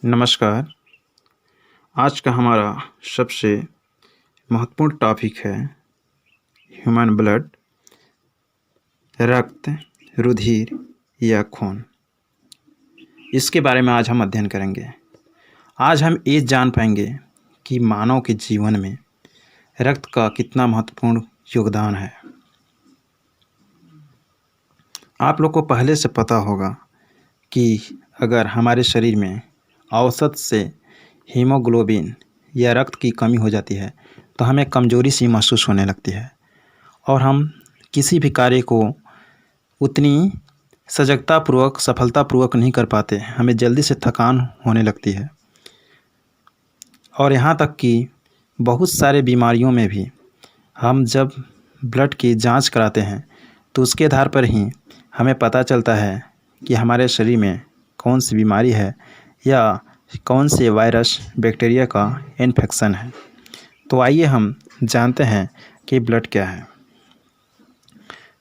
नमस्कार। आज का हमारा सबसे महत्वपूर्ण टॉपिक है ह्यूमन ब्लड, रक्त, रुधिर या खून। इसके बारे में आज हम अध्ययन करेंगे। आज हम ये जान पाएंगे कि मानव के जीवन में रक्त का कितना महत्वपूर्ण योगदान है। आप लोग को पहले से पता होगा कि अगर हमारे शरीर में औसत से हीमोग्लोबिन या रक्त की कमी हो जाती है तो हमें कमज़ोरी सी महसूस होने लगती है और हम किसी भी कार्य को उतनी सजगतापूर्वक सफलतापूर्वक नहीं कर पाते। हमें जल्दी से थकान होने लगती है और यहाँ तक कि बहुत सारे बीमारियों में भी हम जब ब्लड की जांच कराते हैं तो उसके आधार पर ही हमें पता चलता है कि हमारे शरीर में कौन सी बीमारी है या कौन से वायरस बैक्टीरिया का इन्फेक्शन है। तो आइए हम जानते हैं कि ब्लड क्या है।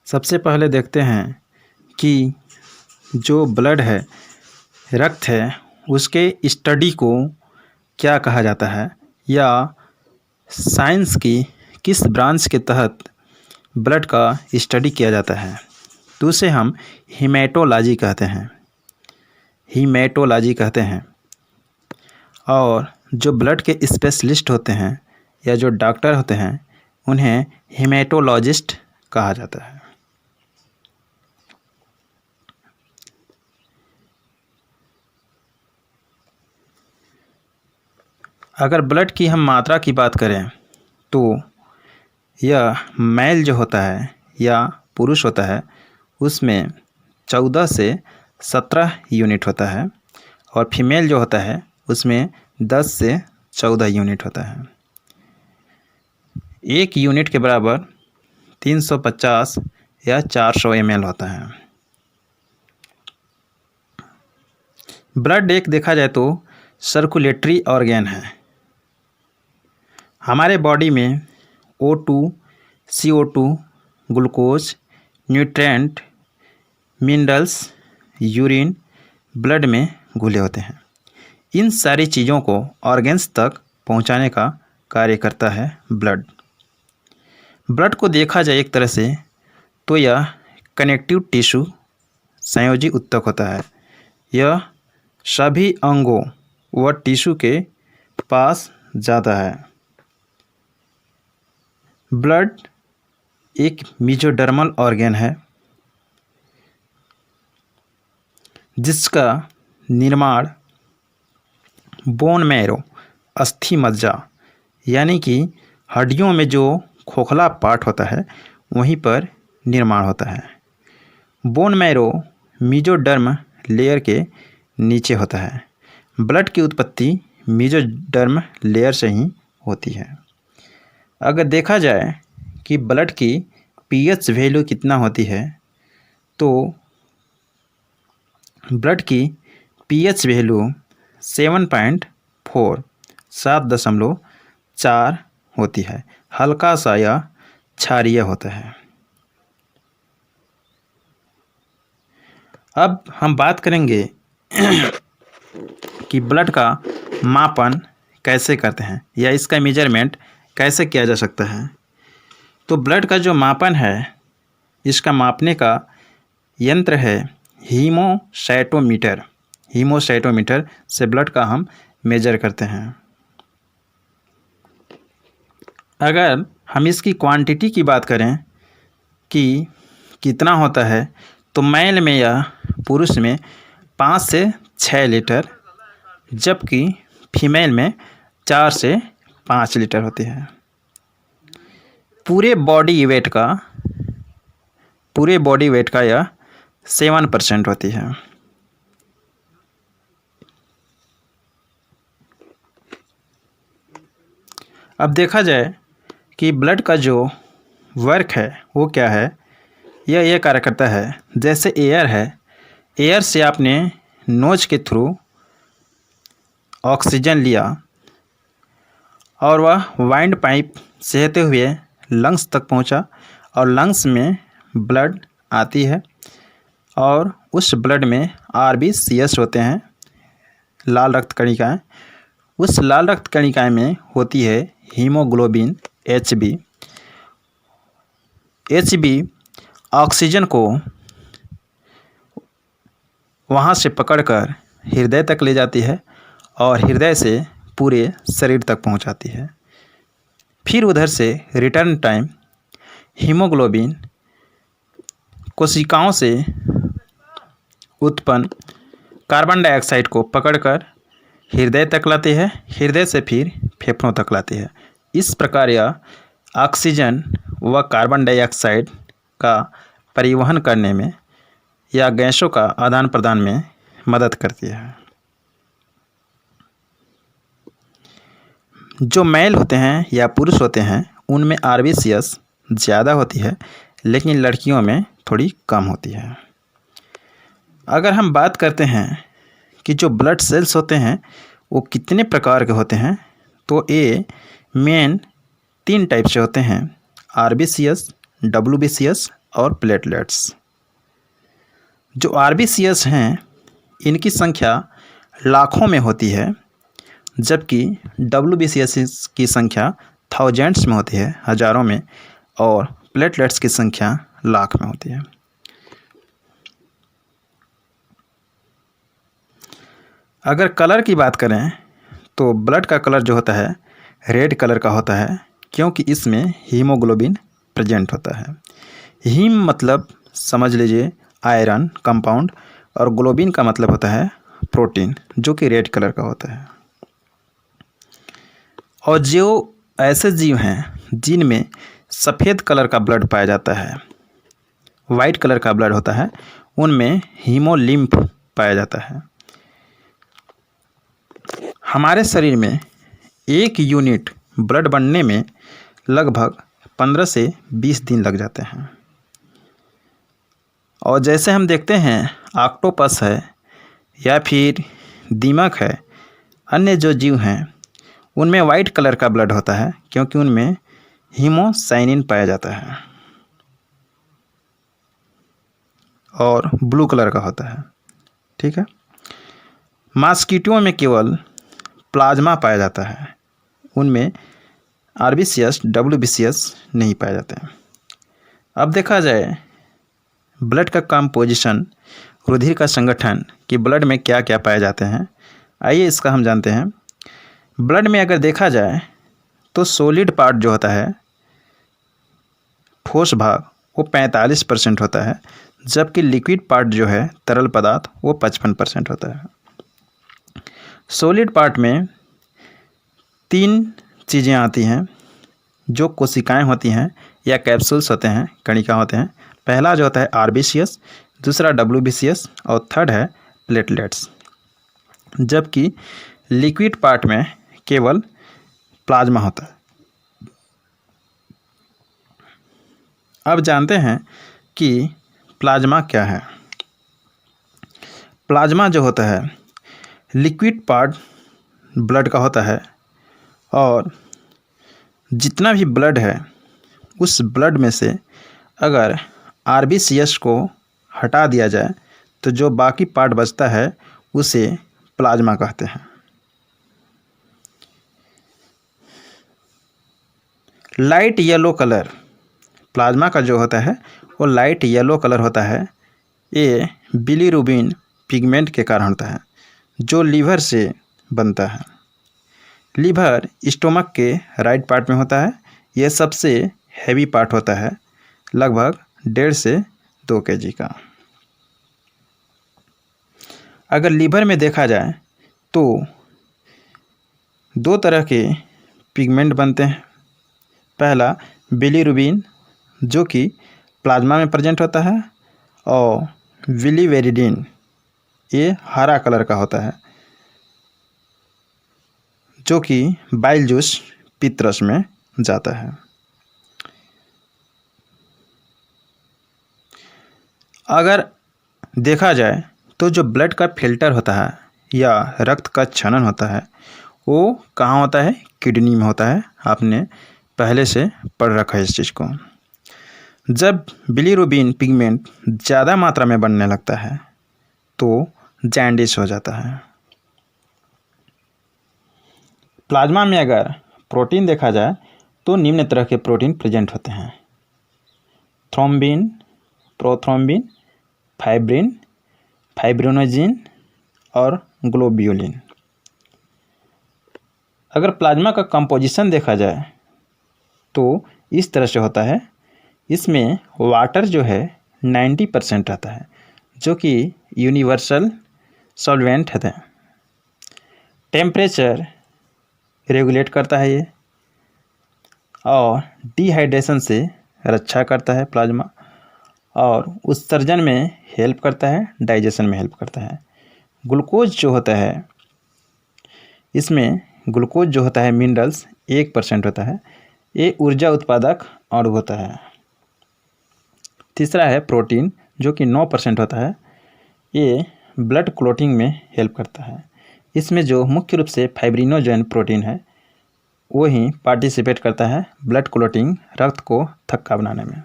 सबसे पहले देखते हैं कि जो ब्लड है, रक्त है, उसके स्टडी को क्या कहा जाता है या साइंस की किस ब्रांच के तहत ब्लड का स्टडी किया जाता है। तो उसे हम हीमेटोलॉजी कहते हैं। हीमेटोलॉजी कहते हैं। और जो ब्लड के स्पेशलिस्ट होते हैं या जो डॉक्टर होते हैं उन्हें हीमेटोलॉजिस्ट कहा जाता है। अगर ब्लड की हम मात्रा की बात करें तो यह मेल जो होता है या पुरुष होता है उसमें 14 से 17 यूनिट होता है और फीमेल जो होता है उसमें 10 से 14 यूनिट होता है। 1 यूनिट के बराबर 350 या 400 ml होता है। ब्लड एक देखा जाए तो सर्कुलेटरी ऑर्गेन है। हमारे बॉडी में O2, CO2, glucose, nutrient, minerals, urine blood में घुले होते हैं। इन सारी चीज़ों को ऑर्गेन्स तक पहुंचाने का कार्य करता है ब्लड। ब्लड को देखा जाए एक तरह से तो यह कनेक्टिव टिश्यू संयोजी ऊतक होता है। यह सभी अंगों व टिश्यू के पास जाता है। ब्लड एक मेसोडर्मल ऑर्गेन है जिसका निर्माण बोन मैरो अस्थि मज्जा यानी कि हड्डियों में जो खोखला पार्ट होता है वहीं पर निर्माण होता है। बोन मैरो मेसोडर्म लेयर के नीचे होता है। ब्लड की उत्पत्ति मेसोडर्म लेयर से ही होती है। अगर देखा जाए कि ब्लड की पीएच वैल्यू कितना होती है तो ब्लड की पीएच वैल्यू 7.4 7.4 होती है। हल्का सा या क्षारीय होता है। अब हम बात करेंगे कि ब्लड का मापन कैसे करते हैं या इसका मेजरमेंट कैसे किया जा सकता है। तो ब्लड का जो मापन है इसका मापने का यंत्र है हीमोसाइटोमीटर। हीमोसाइटोमीटर से ब्लड का हम मेजर करते हैं। अगर हम इसकी क्वांटिटी की बात करें कि कितना होता है तो मेल में या पुरुष में 5 से 6 लीटर जबकि फीमेल में 4 से 5 लीटर होती है। पूरे बॉडी वेट का यह 7% होती है। अब देखा जाए कि ब्लड का जो वर्क है वो क्या है। यह कार्य करता है जैसे एयर है। एयर से आपने नोज के थ्रू ऑक्सीजन लिया और वह वाइंड पाइप से होते हुए लंग्स तक पहुंचा और लंग्स में ब्लड आती है और उस ब्लड में RBCs होते हैं, लाल रक्त कणिकाएं, उस लाल रक्त कणिकाएं में होती है हीमोग्लोबिन Hb। Hb ऑक्सीजन को वहाँ से पकड़कर हृदय तक ले जाती है और हृदय से पूरे शरीर तक पहुँचाती है। फिर उधर से रिटर्न टाइम हीमोग्लोबिन कोशिकाओं से उत्पन्न कार्बन डाइऑक्साइड को पकड़कर हृदय तक लाती है, हृदय से फिर फेफड़ों तक लाती है। इस प्रकार यह ऑक्सीजन व कार्बन डाइऑक्साइड का परिवहन करने में या गैसों का आदान प्रदान में मदद करती है। जो मेल होते हैं या पुरुष होते हैं उनमें RBCs ज़्यादा होती है, लेकिन लड़कियों में थोड़ी कम होती है। अगर हम बात करते हैं कि जो ब्लड सेल्स होते हैं वो कितने प्रकार के होते हैं, तो ये मेन 3 टाइप से होते हैं, RBCs, WBCs और प्लेटलेट्स। जो RBCs हैं इनकी संख्या लाखों में होती है, जबकि WBCs की संख्या थाउजेंड्स में होती है, हज़ारों में, और प्लेटलेट्स की संख्या लाख में होती है। अगर कलर की बात करें तो ब्लड का कलर जो होता है रेड कलर का होता है, क्योंकि इसमें हीमोग्लोबिन प्रेजेंट होता है। हीम मतलब समझ लीजिए आयरन कंपाउंड, और ग्लोबिन का मतलब होता है प्रोटीन, जो कि रेड कलर का होता है। और जो ऐसे जीव हैं जिनमें सफ़ेद कलर का ब्लड पाया जाता है, वाइट कलर का ब्लड होता है, उनमें हीमोलिम्फ पाया जाता है। हमारे शरीर में 1 यूनिट ब्लड बनने में लगभग 15 से 20 दिन लग जाते हैं। और जैसे हम देखते हैं ऑक्टोपस है या फिर दीमक है, अन्य जो जीव हैं उनमें वाइट कलर का ब्लड होता है, क्योंकि उनमें हीमोसाइनिन पाया जाता है, और ब्लू कलर का होता है। ठीक है। मॉस्किटो में केवल प्लाज्मा पाया जाता है, उनमें RBCs, WBCs नहीं पाए जाते हैं। अब देखा जाए ब्लड का कंपोजिशन, रुधिर का संगठन कि ब्लड में क्या क्या पाए जाते हैं, आइए इसका हम जानते हैं। ब्लड में अगर देखा जाए तो सॉलिड पार्ट जो होता है, ठोस भाग, वो 45% होता है, जबकि लिक्विड पार्ट जो है तरल पदार्थ वो 55% होता है। सॉलिड पार्ट में 3 चीज़ें आती हैं जो कोशिकाएं होती हैं या कैप्सूल्स होते हैं, कणिका होते हैं। पहला जो होता है RBCs, दूसरा WBCs और थर्ड है प्लेटलेट्स। जबकि लिक्विड पार्ट में केवल प्लाज्मा होता है। अब जानते हैं कि प्लाज्मा क्या है। प्लाज्मा जो होता है लिक्विड पार्ट ब्लड का होता है, और जितना भी ब्लड है उस ब्लड में से अगर RBCs को हटा दिया जाए तो जो बाकी पार्ट बचता है उसे प्लाज्मा कहते हैं। लाइट येलो कलर प्लाज्मा का जो होता है वो लाइट येलो कलर होता है। ये बिलीरुबिन पिगमेंट के कारण होता है, जो लीवर से बनता है। लीवर स्टोमक के राइट पार्ट में होता है। यह सबसे हैवी पार्ट होता है, लगभग 1.5 से 2 kg का। अगर लीवर में देखा जाए तो 2 तरह के पिगमेंट बनते हैं। पहला बिलीरुबिन जो कि प्लाज्मा में प्रेजेंट होता है, और बिलीवेरिडिन ये हरा कलर का होता है, जो कि बाइल जूस पित्तरस में जाता है। अगर देखा जाए तो जो ब्लड का फिल्टर होता है या रक्त का क्षरण होता है वो कहाँ होता है, किडनी में होता है। आपने पहले से पढ़ रखा है इस चीज़ को। जब बिलीरुबिन पिगमेंट ज़्यादा मात्रा में बनने लगता है तो जैंडिस हो जाता है। प्लाज्मा में अगर प्रोटीन देखा जाए तो निम्न तरह के प्रोटीन प्रेजेंट होते हैं: थ्रोम्बिन, प्रोथ्रोम्बिन, फाइब्रिन, फाइब्रिनोजिन और ग्लोब्यूलिन। अगर प्लाज्मा का कंपोजिशन देखा जाए तो इस तरह से होता है। इसमें वाटर जो है 90% रहता है, जो कि यूनिवर्सल सॉल्वेंट है। टेम्परेचर रेगुलेट करता है ये, और डिहाइड्रेशन से रक्षा करता है प्लाज्मा, और उत्सर्जन में हेल्प करता है, डाइजेशन में हेल्प करता है। ग्लूकोज जो होता है, इसमें ग्लूकोज जो होता है मिनरल्स 1% होता है। ये ऊर्जा उत्पादक अणु होता है। तीसरा है प्रोटीन, जो कि 9% होता है। ये ब्लड क्लॉटिंग में हेल्प करता है। इसमें जो मुख्य रूप से फाइब्रिनोजन प्रोटीन है वो ही पार्टिसिपेट करता है ब्लड क्लॉटिंग, रक्त को थक्का बनाने में।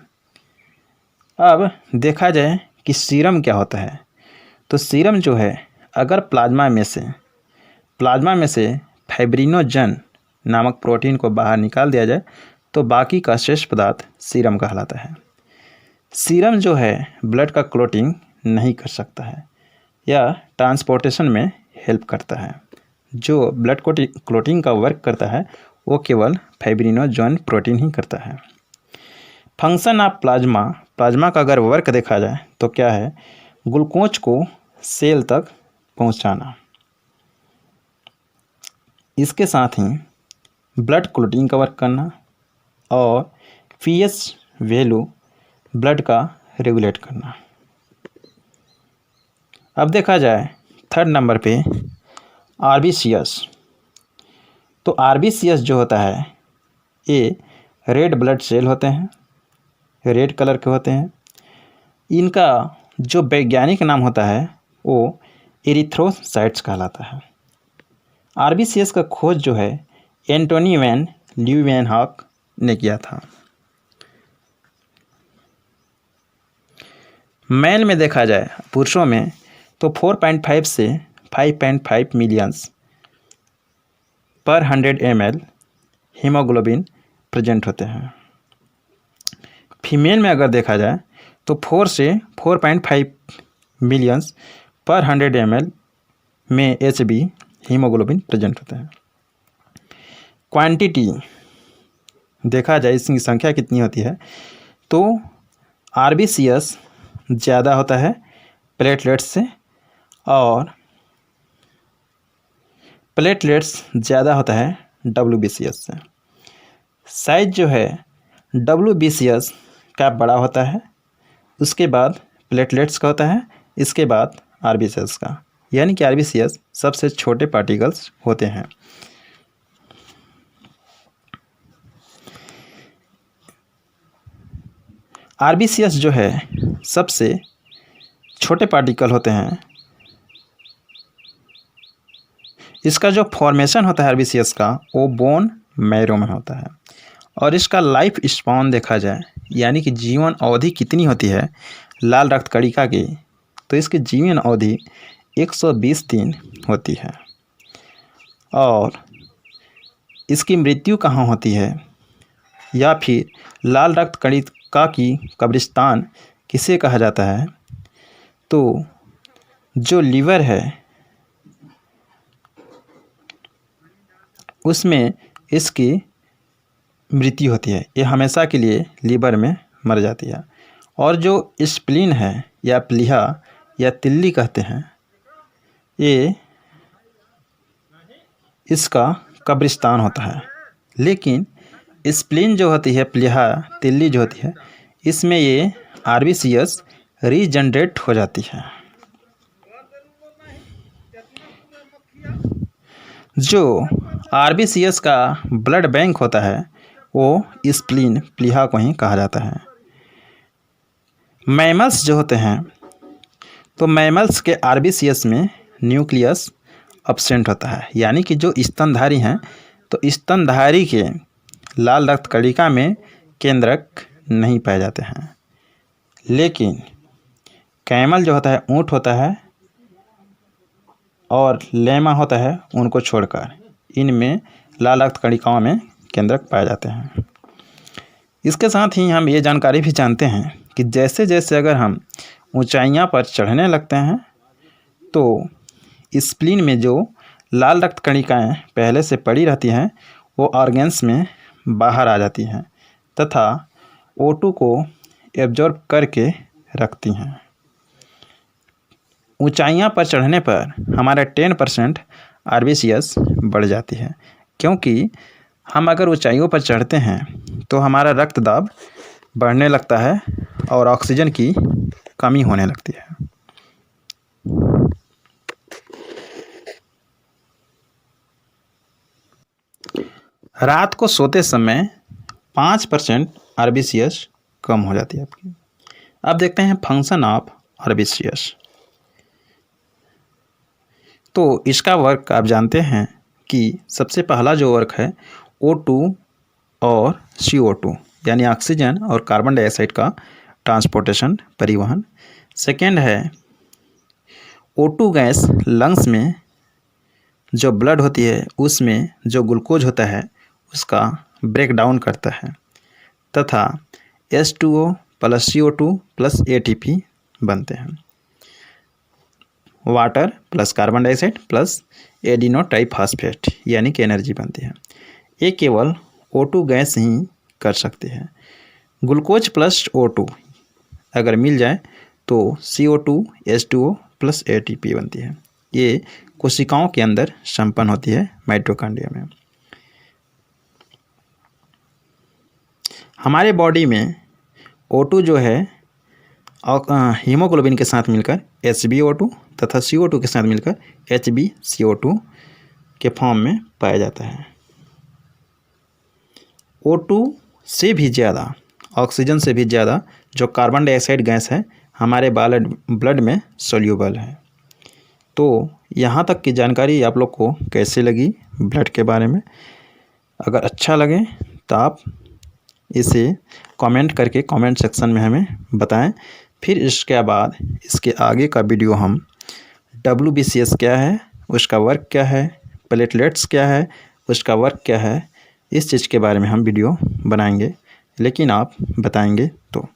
अब देखा जाए कि सीरम क्या होता है, तो सीरम जो है, अगर प्लाज्मा में से फाइब्रिनोजन नामक प्रोटीन को बाहर निकाल दिया जाए तो बाकी का शेष पदार्थ सीरम कहलाता है। सीरम जो है ब्लड का क्लॉटिंग नहीं कर सकता है या ट्रांसपोर्टेशन में हेल्प करता है। जो ब्लड क्लॉटिंग का वर्क करता है वो केवल फाइब्रिनोजन प्रोटीन ही करता है। फंक्शन ऑफ प्लाज्मा का अगर वर्क देखा जाए तो क्या है? ग्लूकोज को सेल तक पहुंचाना, इसके साथ ही ब्लड क्लॉटिंग का वर्क करना और पीएच वैल्यू ब्लड का रेगुलेट करना। अब देखा जाए थर्ड नंबर पे आरबीसीएस। तो आरबीसीएस जो होता है ये रेड ब्लड सेल होते हैं, रेड कलर के होते हैं। इनका जो वैज्ञानिक नाम होता है वो एरिथ्रोसाइट्स कहलाता है। आरबीसीएस का खोज जो है एंटोनी वैन ल्यूवेनहॉक ने किया था। मेल में देखा जाए, पुरुषों में, तो 4.5 से 5.5 मिलियंस पर 100 ml हीमोग्लोबिन प्रेजेंट होते हैं। फीमेल में अगर देखा जाए तो 4 से 4.5 मिलियंस पर 100 ml में HB हीमोग्लोबिन प्रेजेंट होते हैं। क्वांटिटी देखा जाए, इसकी संख्या कितनी होती है, तो आरबीसीएस ज़्यादा होता है प्लेटलेट्स से, और प्लेटलेट्स ज़्यादा होता है डब्ल्यूबीसीएस से। साइज जो है डब्ल्यूबीसीएस का बड़ा होता है, उसके बाद प्लेटलेट्स का होता है, इसके बाद आरबीसीएस का, यानी कि आरबीसीएस सबसे छोटे पार्टिकल्स होते हैं। आरबीसीएस जो है सबसे छोटे पार्टिकल होते हैं। इसका जो फॉर्मेशन होता है आरबीसीएस का वो बोन मैरो में होता है। और इसका लाइफ स्पैन देखा जाए, यानी कि जीवन अवधि कितनी होती है लाल रक्त कणिका की, तो इसकी जीवन अवधि 120 दिन होती है। और इसकी मृत्यु कहाँ होती है, या फिर लाल रक्त कणिका की कब्रिस्तान किसे कहा जाता है, तो जो लीवर है उसमें इसकी मृत्यु होती है, ये हमेशा के लिए लीवर में मर जाती है। और जो स्प्लीन है या प्लीहा या तिल्ली कहते हैं, ये इसका कब्रिस्तान होता है। लेकिन स्प्लीन जो होती है, प्लीहा तिल्ली जो होती है, इसमें ये आरबीसीएस रीजनरेट हो जाती है। जो आरबीसीएस का ब्लड बैंक होता है वो स्प्लीन प्लीहा को ही कहा जाता है। मैमल्स जो होते हैं, तो मैमल्स के आरबीसीएस में न्यूक्लियस एब्सेंट होता है, यानी कि जो स्तनधारी हैं तो स्तनधारी के लाल रक्त कणिका में केंद्रक नहीं पाए जाते हैं। लेकिन कैमल जो होता है, ऊँट होता है, और लेमा होता है, उनको छोड़कर इनमें लाल रक्त कणिकाओं में केंद्रक पाए जाते हैं। इसके साथ ही हम ये जानकारी भी जानते हैं कि जैसे जैसे अगर हम ऊंचाइयां पर चढ़ने लगते हैं तो स्प्लीन में जो लाल रक्त कणिकाएं पहले से पड़ी रहती हैं वो ऑर्गेन्स में बाहर आ जाती हैं तथा O2 को एब्जॉर्ब करके रखती हैं। ऊंचाइयां पर चढ़ने पर हमारा 10% RBCS बढ़ जाती है, क्योंकि हम अगर ऊंचाइयों पर चढ़ते हैं तो हमारा रक्त दाब बढ़ने लगता है और ऑक्सीजन की कमी होने लगती है। रात को सोते समय 5% RBCS कम हो जाती है आपकी। अब देखते हैं फंक्शन ऑफ RBCS। तो इसका वर्क आप जानते हैं कि सबसे पहला जो वर्क है O2 और CO2 यानी ऑक्सीजन और कार्बन डाइऑक्साइड का ट्रांसपोर्टेशन परिवहन। सेकेंड है O2 गैस लंग्स में जो ब्लड होती है उसमें जो ग्लूकोज होता है उसका ब्रेक डाउन करता है तथा H2O plus CO2 plus ATP बनते हैं। Water plus carbon dioxide plus adeno triphosphate यानी कि एनर्जी बनती है। ये केवल O2 गैस ही कर सकती है। ग्लूकोज प्लस O2 अगर मिल जाए तो CO2 H2O प्लस ATP बनती है। ये कोशिकाओं के अंदर संपन्न होती है माइटोकॉन्ड्रिया में। हमारे बॉडी में O2 जो है हीमोग्लोबिन के साथ मिलकर HbO2 तथा CO2 के साथ मिलकर HbCO2 के फॉर्म में पाया जाता है। O2 से भी ज़्यादा, ऑक्सीजन से भी ज़्यादा जो कार्बन डाइऑक्साइड गैस है हमारे ब्लड में सोल्यूबल है। तो यहाँ तक की जानकारी आप लोग को कैसे लगी ब्लड के बारे में? अगर अच्छा लगे तो आप इसे कमेंट करके कमेंट सेक्शन में हमें बताएं। फिर इसके बाद इसके आगे का वीडियो हम WBCS क्या है, उसका वर्क क्या है, प्लेटलेट्स क्या है, उसका वर्क क्या है, इस चीज़ के बारे में हम वीडियो बनाएंगे, लेकिन आप बताएंगे तो।